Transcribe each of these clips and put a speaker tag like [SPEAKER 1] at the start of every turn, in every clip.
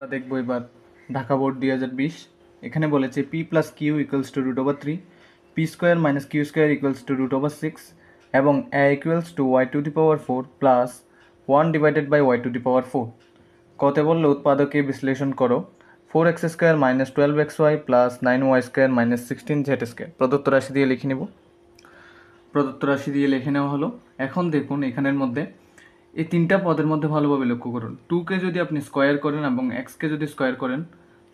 [SPEAKER 1] আমরা দেখবো এবার ঢাকা বোর্ড 2020 এখানে বলেছে P plus Q equals to root over 3, P square minus Q square equals to root over 6 এবং a equals to Y to the power 4 plus 1 divided by Y to the power 4। কতে বললে উৎপাদকে বিশ্লেষণ করো 4x square minus 12xy plus 9y square minus 16z square. প্রদত্ত রাশি দিয়ে লিখে নেব। প্রদত্ত রাশি দিয়ে লিখে নেওয়া হলো। এখন দেখুন এখানের মধ্যে এই তিনটা পদের মধ্যে ভালোভাবে লক্ষ্য করুন। 2কে যদি আপনি স্কোয়ার করেন এবং এক্সকে যদি স্কোয়ার করেন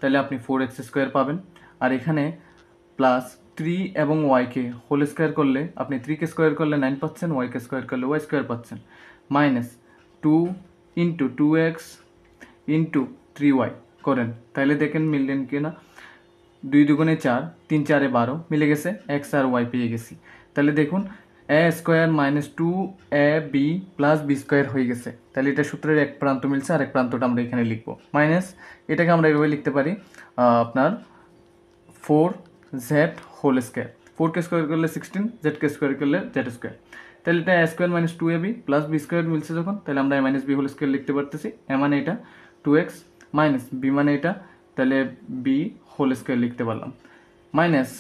[SPEAKER 1] তাহলে আপনি 4x স্কোয়ার পাবেন। আর এখানে প্লাস 3 এবং ওয়াইকে হোল স্কোয়ার করলে আপনি 3কে স্কোয়ার করলে 9 পাচ্ছেন, ওয়াইকে স্কোয়ার করলে ওয়াই স্কোয়ার পাচ্ছেন, minus 2 into 2x into 3y করেন তাহলে দেখেন মিললেন কি না। 2 দুগুণে 4, 3 4 12 মিলে গেছে, এক্স আর ওয়াই পেয়ে গেছি। তাহলে দেখুন a square minus 2ab plus B square হয়ে গেছে। তাহলে এটা সূত্রের এক প্রান্ত মিলছে, আর এক প্রান্তটা আমরা এখানে লিখবো মাইনাস, এটাকে আমরা এভাবে লিখতে পারি আপনার 4z হোল স্কোয়ার। 4কে স্কোয়ার করলে 16, জেডকে স্কোয়ার করলে জেড স্কোয়ার। তাহলে এটা a square minus 2ab plus B square মিলছে যখন, তাহলে আমরা a minus B whole square লিখতে পারতেছি। এ মানে এটা 2x মাইনাস বি মানে এটা, তাহলে বি হোল স্কোয়ার লিখতে পারলাম, মাইনাস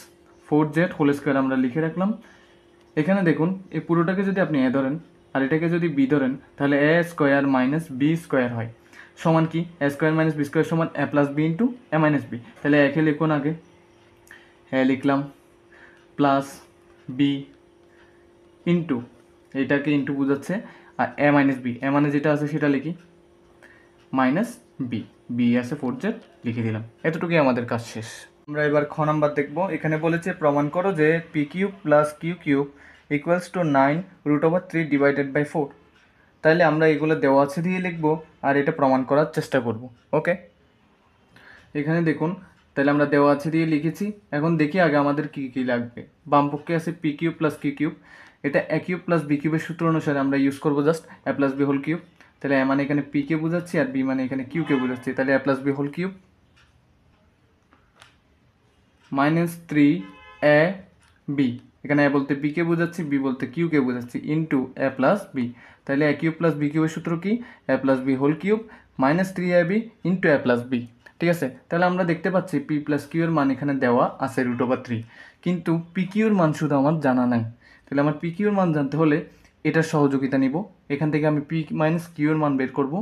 [SPEAKER 1] 4z হোল স্কোয়ার আমরা লিখে রাখলাম। এখানে দেখুন এই পুরোটাকে যদি আপনি এ ধরেন আর এটাকে যদি বি ধরেন তাহলে এ স্কোয়ার মাইনাস বি স্কোয়ার হয় সমান কি এ স্কোয়ার মাইনাস বি স্কোয়ার সমান এ plus B into a minus B. তাহলে একে লিখুন আগে, এ লিখলাম প্লাস বি ইন্টু, এইটাকে ইন্টু বোঝাচ্ছে, আর এ মাইনাস বি, এ মানে যেটা আছে সেটা লিখি, মাইনাস বি, বি আছে 4z লিখে দিলাম। এতটুকুই আমাদের কাজ শেষ। আমরা এবার খ নাম্বার দেখব। এখানে বলেছে প্রমাণ করো যে P cube plus Q cube equals to 9 root over 3 divided by 4। তাহলে আমরা এগুলো দেওয়া আছে দিয়ে লিখবো আর এটা প্রমাণ করার চেষ্টা করব। ওকে, এখানে দেখুন তাহলে আমরা দেওয়া আছে দিয়ে লিখেছি। এখন দেখি আগে আমাদের কি কি লাগবে। বাম পক্ষে আছে P cube plus Q cube, এটা এ কিউব প্লাস বি কিউবের সূত্র অনুসারে আমরা ইউজ করবো just a plus B whole cube. তাহলে এ মানে এখানে পি কে বোঝাচ্ছি আর বি মানে এখানে কিউ কে বোঝাচ্ছি, তাহলে a plus B whole cube minus 3 a B, এখানে এ বলতে বি কে বোঝাচ্ছি, বি বলতে কিউ কে বোঝাচ্ছি, ইন্টু এ প্লাস বি। তাহলে এ কিউব প্লাস বি কিউবের সূত্র কি a plus B whole cube minus 3ab into a plus B. ঠিক আছে, তাহলে আমরা দেখতে পাচ্ছি পি প্লাস কিউ এর মান এখানে দেওয়া আছে রুট ওভার 3, কিন্তু পি কিউর মান শুধু আমার জানা নাই। তাহলে আমার পি কিউর মান জানতে হলে এটার সহযোগিতা নিব। এখান থেকে আমি পি মাইনাস কিউ এর মান বের করব,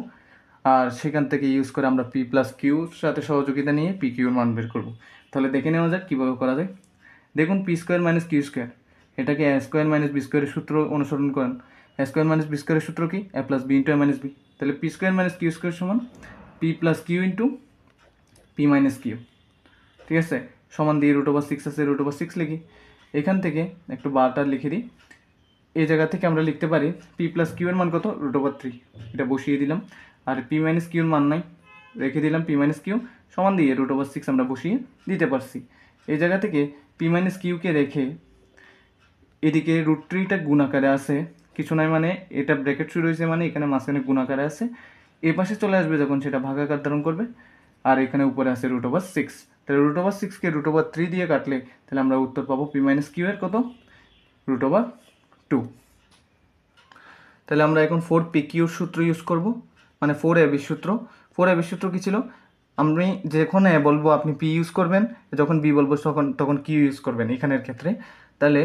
[SPEAKER 1] আর সেখান থেকে ইউজ করে আমরা পি প্লাস কিউর সাথে সহযোগিতা নিয়ে পি কিউর মান বের করব। তাহলে দেখে নেওয়া যাক কীভাবে করা যায়। দেখুন P square minus Q square, এটাকে এ স্কোয়ার মাইনাস বি স্কোয়ারের সূত্র অনুসরণ করেন। এ স্কোয়ার মাইনাস বি স্কোয়ারের সূত্র কি a plus B into a minus B. তাহলে P square minus Q square সমান P plus Q into P minus Q. ঠিক আছে, সমান দিয়ে রুট ওভার 6 আছে, রুট ওভার 6 লিখি। এখান থেকে একটু বারটা লিখে দিই। এই জায়গা থেকে আমরা লিখতে পারি পি প্লাস কিউ এর মান কত রুট ওভার 3, এটা বসিয়ে দিলাম। আর পি মাইনাস কিউর মান নাই, রেখে দিলাম পি মাইনাস কিউ সমান দিয়ে রুট ওভার 6 আমরা বসিয়ে দিতে পারছি। এই জায়গা থেকে পি মাইনাস কিউকে রেখে এদিকে রুট 3টা গুণাকারে আছে, কিছু নাই মানে এটা ব্র্যাকেট শুরু হয়েছে মানে এখানে মাঝখানে গুণাকারে আছে, এই পাশে চলে আসবে যখন সেটা ভাগাকার ধারণ করবে। আর এখানে উপরে আছে রুট ওভার 6, তাহলে রুট ওভার 6কে রুট ওভার 3 দিয়ে কাটলে তাহলে আমরা উত্তর পাবো পি মাইনাস কিউ এর কত রুট ওভার 2। তাহলে আমরা এখন 4 পি কিউর সূত্র ইউজ করব, মানে 4ab সূত্র। 4ab সূত্র কী ছিল, আমি যখন এ বলবো আপনি পি ইউজ করবেন, যখন বি বলবো তখন কিউ ইউজ করবেন এখানের ক্ষেত্রে। তাহলে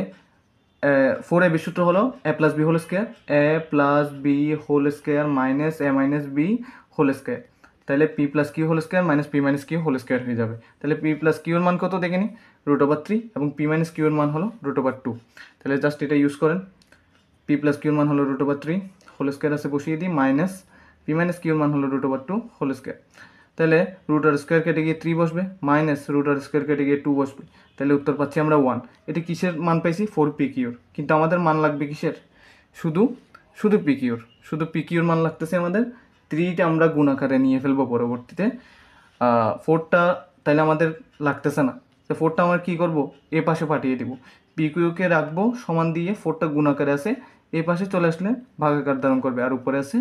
[SPEAKER 1] 4ab সূত্র হলো a plus B whole square, a plus B whole square minus a minus B whole square. তাহলে P plus Q whole square minus P minus Q whole square হয়ে যাবে। তাহলে পি প্লাস কিউর মান কত দেখে নিই রুট ওভার 3 এবং P minus কিউর মান হলো রুট ওভার 2। তাহলে জাস্ট এটা ইউজ করেন, পি প্লাস কিউর মান হলো রুট ওভার 3 হোল স্কোয়ার আছে বসিয়ে দিই, মাইনাস পি মাইনাস কিউর মান হলো রুট ওভার 2 হোল স্কোয়ার। তাহলে রুট আর স্কোয়ার কেটে গিয়ে 3 বসবে, মাইনাস রুট আর স্কোয়ার কেটে গিয়ে 2 বসবে। তাহলে উত্তর পাচ্ছি আমরা 1। এটা কিসের মান পাইছি 4 পি কিউর, কিন্তু আমাদের মান লাগবে কিসের শুধু শুধু পি কিউর, শুধু পি কিউর মান লাগতেছে আমাদের 3টা আমরা গুণ আকারে নিয়ে ফেলবো পরবর্তীতে। 4টা তাহলে আমাদের লাগতেছে না, তো 4টা আমরা কী করবো এ পাশে পাঠিয়ে দিব, পি কিউকে রাখবো সমান দিয়ে 4টা গুণ আকারে আছে এই পাশে চলে আসলে ভাগাকার ধারণ করবে, আর উপরে আছে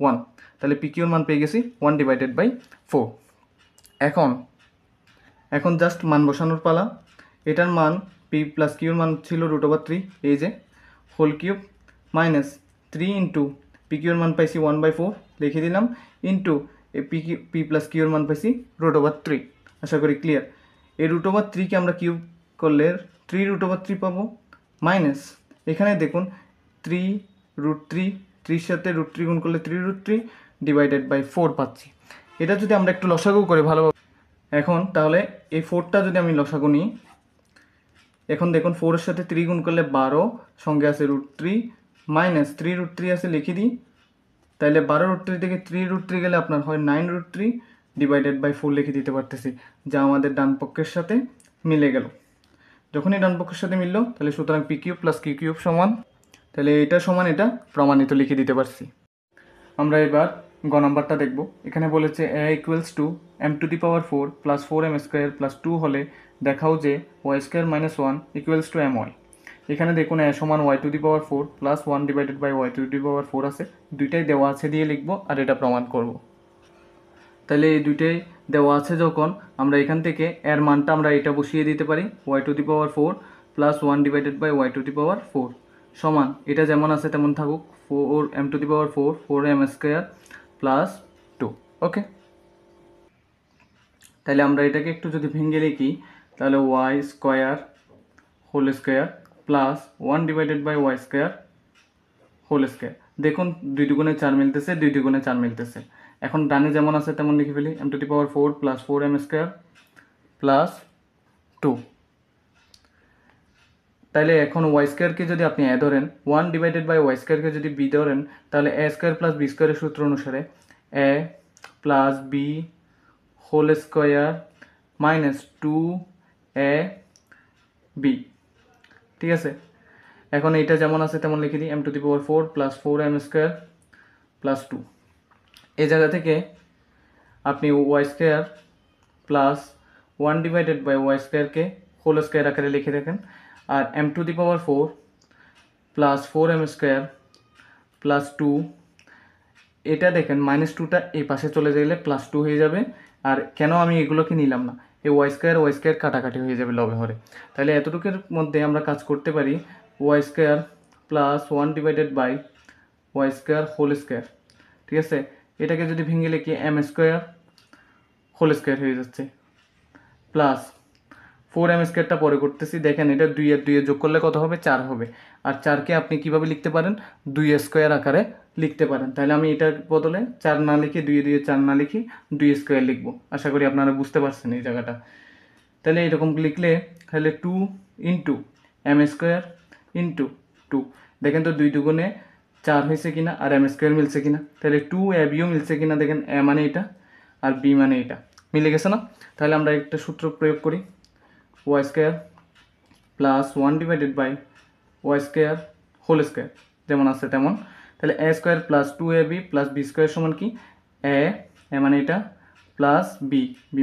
[SPEAKER 1] 1। তাহলে পি কিউর মান পেয়ে গেছি 1 ডিভাইডেড বাই 4। এখন জাস্ট মান বসানোর পালা। এটার মান পি প্লাস কিউর মান ছিল রুট ওভার 3, এই যে whole cube, minus 3 into P কিউর মান পাইছি 1/4 লিখে দিলাম, ইন্টু এই পি প্লাস কিউর মান পাইছি √3। আশা করি ক্লিয়ার। এই √3কে আমরা কিউব করলে 3√3 পাবো, মাইনাস এখানে দেখুন 3√3, 3 সাথে √3 গুণ করলে 3√3 ডিভাইডেড বাই 4 পাচ্ছি। এটা যদি আমরা একটু লসাগু করি ভালোভাবে, এখন তাহলে এই 4টা যদি আমি লসাগু নিই, এখন দেখুন 4-এর সাথে 3 গুণ করলে 12, সঙ্গে আছে √3, মাইনাস 3√3 আছে লিখে দিই। তাইলে 12√3 থেকে 3√3 গেলে আপনার হয় 9√3 ডিভাইডেড বাই 4 লিখে দিতে পারতেছি, যা আমাদের ডান পক্ষের সাথে মিলে গেল। যখনই ডান পক্ষের সাথে মিললো তাহলে সুতরাং P cube plus Q cube সমান, তাহলে এটা সমান এটা প্রমাণিত লিখে দিতে পারছি। আমরা এবার গ নাম্বারটা দেখব। এখানে বলেছে a equals to m⁴ plus 4m² plus 2 হলে দেখাও যে y² minus 1 equals to my। এখানে দেখুন a সমান y⁴ plus 1 divided by y⁴ আছে, দুইটাই দেওয়া আছে দিয়ে লিখব আর এটা প্রমাণ করব। তাহলে এই দুইটাই দেওয়া আছে যখন, আমরা এখান থেকে এর মানটা আমরা এটা বসিয়ে দিতে পারি y⁴ plus 1 divided by y⁴ সমান এটা যেমন আছে তেমন থাকুক, 4m⁴ 4m² প্লাস 2। ওকে, তাহলে আমরা এটাকে একটু যদি ভেঙে লিখি তাহলে y² plus 1 divided by y² দেখুন 2 দুগুণে 4 মিলতেছে, 2 দুগুণে 4 মিলতেছে। এখন ডানে যেমন আছে তেমন লিখে ফেলি m⁴ প্লাস 4m² প্লাস 2। তাহলে এখন y²কে যদি আপনি a ধরেন, 1 ডিভাইডেড বাই y²কে যদি b ধরেন, তাহলে a² প্লাস b² এর সূত্র অনুসারে a plus b whole square minus 2ab, ঠিক আছে। এখন এইটা যেমন আছে তেমন লিখে দিই m⁴ প্লাস 4m² প্লাস 2। এই জায়গা থেকে আপনি y² প্লাস 1 ডিভাইডেড বাই y²কে হোল স্কোয়ার আকারে লিখে দেখেন, আর m⁴ প্লাস 4m² প্লাস 2, এটা দেখেন -2টা এই পাশে চলে গেলে +2 হয়ে যাবে। আর কেন আমি এগুলোকে নিলাম না, এই y² কাটাকাটি হয়ে যাবে লবে হরে। তাহলে এতটুকুর মধ্যে আমরা কাজ করতে পারি y² plus 1 divided by y² whole square, ঠিক আছে। এটাকে যদি ভেঙে লিখি m² হোল স্কোয়ার হয়ে যাচ্ছে, প্লাস 4m² পরে করতেছি। দেখেন এটা 2 আর 2 যোগ করলে কত হবে, 4 হবে। আর 4কে আপনি কিভাবে লিখতে পারেন, 2² আকারে লিখতে পারেন। তাহলে আমি এটার বদলে 4 না লিখে 2 4 না লিখি 2² লিখবো। আশা করি আপনারা বুঝতে পারছেন এই জায়গাটা। তাহলে এরকম লিখলে তাহলে 2 ইন্টু m² ইন্টু 2, দেখেন তো 2 দুগুণে 4 হয়েছে কিনা আর m² মিলছে কিনা। তাহলে 2abও মিলছে কিনা দেখেন, a মানে এটা আর b মানে এটা মিলে গেছে না। তাহলে আমরা একটা সূত্র প্রয়োগ করি, y² plus 1 divided by y² whole square যেমন আছে তেমন। তাহলে a² plus 2ab plus b² সমান কি, a মানে এটা প্লাস b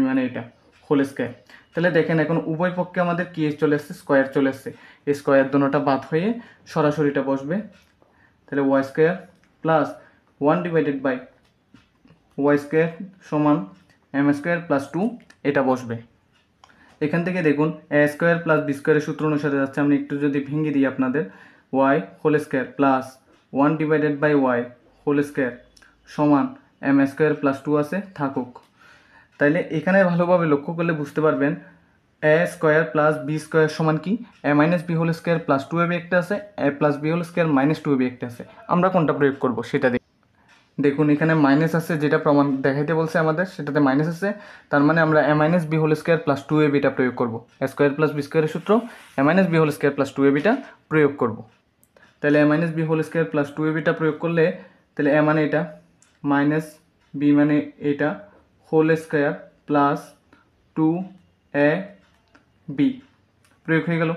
[SPEAKER 1] মানে এটা হোল স্কোয়ার। তাহলে দেখেন এখন উভয় পক্ষে আমাদের কি চলে আসছে, স্কোয়ার চলে আসছে। এই স্কোয়ার দুটোটা বাদ হয়ে সরাসরিটা বসবে। তাহলে y² plus 1 divided by y² সমান m² প্লাস 2 এটা বসবে। এখান থেকে দেখুন a² প্লাস b² এর সূত্র অনুসারে যাচ্ছে। আমি একটু যদি ভেঙে দিই আপনাদের, y whole square plus 1 divided by y whole square সমান m² প্লাস 2 আছে থাকুক। তাইলে এখানে ভালোভাবে লক্ষ্য করলে বুঝতে পারবেন a² প্লাস b² সমান কি, a minus b whole square plus 2ab একটা আছে, a plus b whole square minus 2ab একটা আছে। আমরা কোনটা প্রয়োগ করব সেটা দেখুন, এখানে মাইনাস আছে, যেটা প্রমাণ দেখাইতে বলছে আমাদের সেটাতে মাইনাস আছে। তার মানে আমরা a minus b whole square plus 2ab টা প্রয়োগ করব। a² প্লাস b² এর সূত্র a minus b whole square plus 2ab টা প্রয়োগ করব। তাহলে a minus b whole square plus 2ab টা প্রয়োগ করলে তাহলে a মানে এটা মাইনাস b মানে এটা হোল স্কোয়ার প্লাস 2ab প্রয়োগ হয়ে গেল।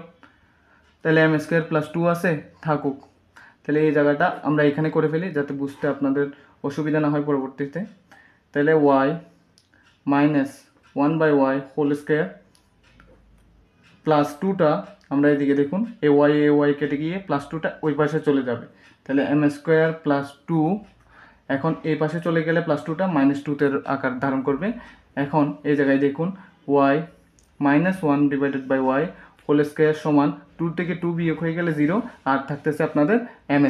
[SPEAKER 1] তাহলে m² প্লাস 2 আছে থাকুক। তাহলে এই জায়গাটা আমরা এখানে করে ফেলি যাতে বুঝতে আপনাদের অসুবিধা না হয় পরবর্তীতে। তাহলে y minus 1 by y whole square plus 2টা আমরা এদিকে দেখুন এ y কেটে গিয়ে প্লাস 2টা ওই পাশে চলে যাবে। তাহলে m² প্লাস 2 এখন এই পাশে চলে গেলে প্লাস 2টা মাইনাস 2তে আকার ধারণ করবে। এখন এই জায়গায় দেখুন y minus 1 divided by y whole square সমান 2 থেকে 2 বিয়োগ হয়ে গেলে 0 আর থাকতেছে আপনাদের m²।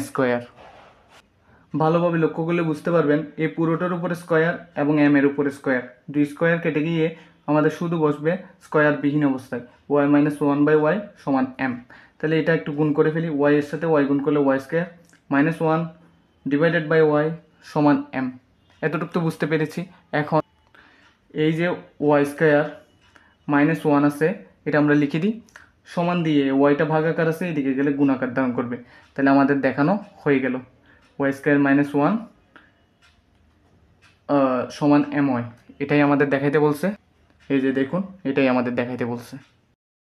[SPEAKER 1] ভালোভাবে লক্ষ্য করলে বুঝতে পারবেন এই পুরোটার উপরে স্কোয়ার এবং এম এর উপরে স্কোয়ার, দুই স্কোয়ার কেটে গিয়ে আমাদের শুধু বসবে স্কোয়ার বিহীন অবস্থায় Y minus one by Y সমান এম। তাহলে এটা একটু গুণ করে ফেলি, ওয়াই এর সাথে ওয়াই গুণ করলে Y square minus one divided by Y সমান এম। এতটুকু তো বুঝতে পেরেছি। এখন এই যে ওয়াই স্কোয়ার মাইনাস ওয়ান আছে এটা আমরা লিখে দিই, সমান দিয়ে ওয়াইটা ভাগাকার আছে এদিকে গেলে গুণাকার ধারণ করবে। তাহলে আমাদের দেখানো হয়ে গেল ওয়াই স্কোয়ার মাইনাস ওয়ান সমান এম ওয়াই, এটাই আমাদের দেখাইতে বলছে। এই যে দেখুন এটাই আমাদের দেখাইতে বলছে।